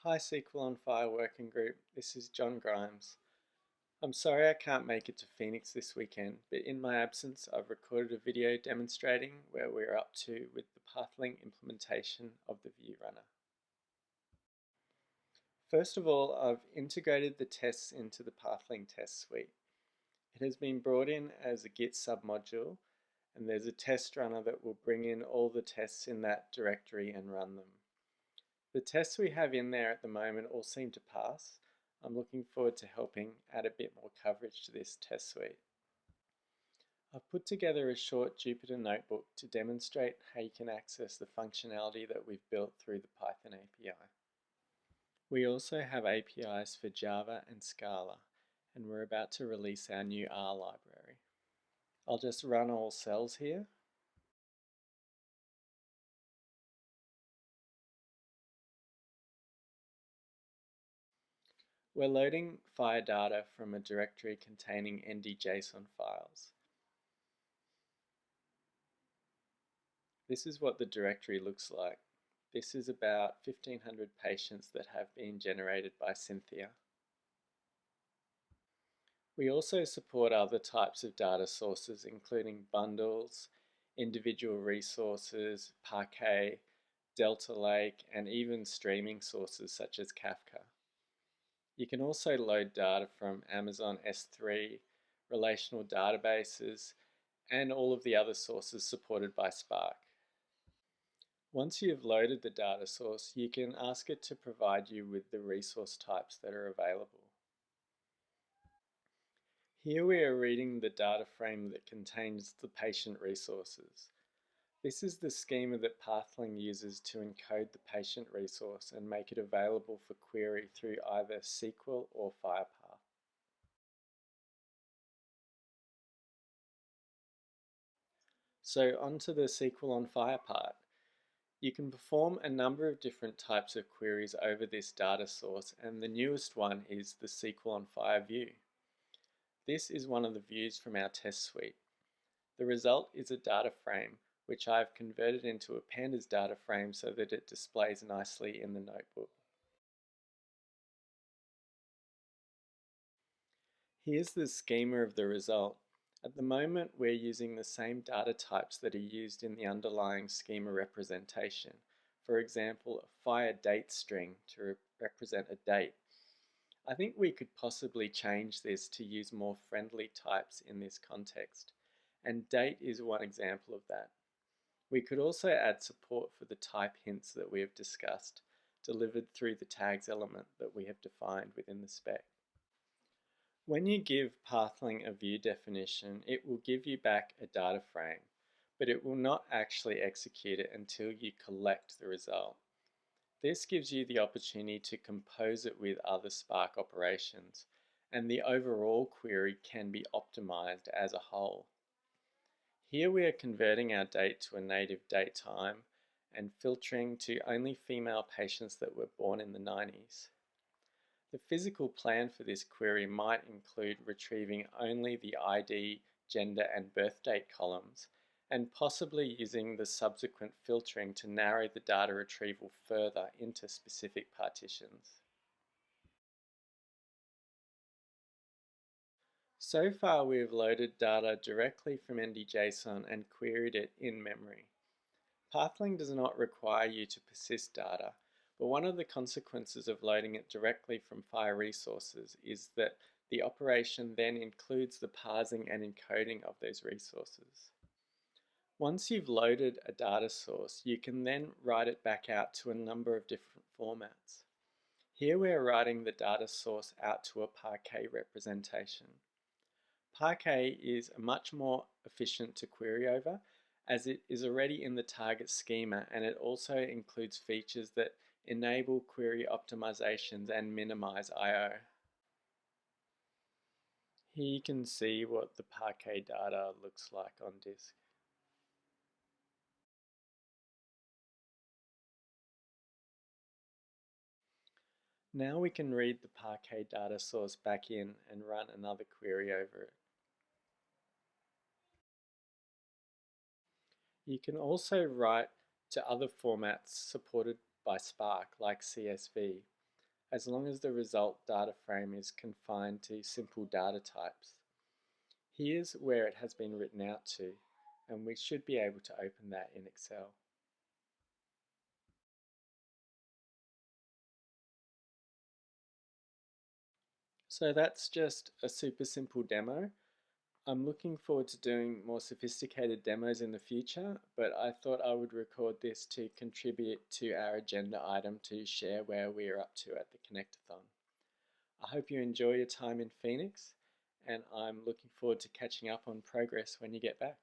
Hi SQL on FHIR Working Group, this is John Grimes. I'm sorry I can't make it to Phoenix this weekend, but in my absence I've recorded a video demonstrating where we're up to with the Pathling implementation of the View Runner. First of all, I've integrated the tests into the Pathling test suite. It has been brought in as a Git submodule, and there's a test runner that will bring in all the tests in that directory and run them. The tests we have in there at the moment all seem to pass. I'm looking forward to helping add a bit more coverage to this test suite. I've put together a short Jupyter notebook to demonstrate how you can access the functionality that we've built through the Python API. We also have APIs for Java and Scala, and we're about to release our new R library. I'll just run all cells here. We're loading FHIR data from a directory containing ND-JSON files. This is what the directory looks like. This is about 1,500 patients that have been generated by Cynthia. We also support other types of data sources, including bundles, individual resources, Parquet, Delta Lake, and even streaming sources such as Kafka. You can also load data from Amazon S3, relational databases, and all of the other sources supported by Spark. Once you've loaded the data source, you can ask it to provide you with the resource types that are available. Here we are reading the data frame that contains the patient resources. This is the schema that Pathling uses to encode the patient resource and make it available for query through either SQL or FHIR. So onto the SQL on FHIR part. You can perform a number of different types of queries over this data source, and the newest one is the SQL on FHIR view. This is one of the views from our test suite. The result is a data frame, which I have converted into a pandas data frame so that it displays nicely in the notebook. Here's the schema of the result. At the moment, we're using the same data types that are used in the underlying schema representation. For example, a FHIR date string to represent a date. I think we could possibly change this to use more friendly types in this context, and date is one example of that. We could also add support for the type hints that we have discussed, delivered through the tags element that we have defined within the spec. When you give Pathling a view definition, it will give you back a data frame, but it will not actually execute it until you collect the result. This gives you the opportunity to compose it with other Spark operations, and the overall query can be optimized as a whole. Here we are converting our date to a native date time and filtering to only female patients that were born in the 90s. The physical plan for this query might include retrieving only the ID, gender, and birth date columns, and possibly using the subsequent filtering to narrow the data retrieval further into specific partitions. So far we have loaded data directly from ND-JSON and queried it in memory. Pathling does not require you to persist data, but one of the consequences of loading it directly from FHIR resources is that the operation then includes the parsing and encoding of those resources. Once you've loaded a data source, you can then write it back out to a number of different formats. Here we are writing the data source out to a Parquet representation. Parquet is much more efficient to query over, as it is already in the target schema, and it also includes features that enable query optimizations and minimize I/O. Here you can see what the Parquet data looks like on disk. Now we can read the Parquet data source back in and run another query over it. You can also write to other formats supported by Spark, like CSV. as long as the result data frame is confined to simple data types. Here's where it has been written out to, and we should be able to open that in Excel. So that's just a super simple demo. I'm looking forward to doing more sophisticated demos in the future, but I thought I would record this to contribute to our agenda item to share where we are up to at the Connectathon. I hope you enjoy your time in Phoenix, and I'm looking forward to catching up on progress when you get back.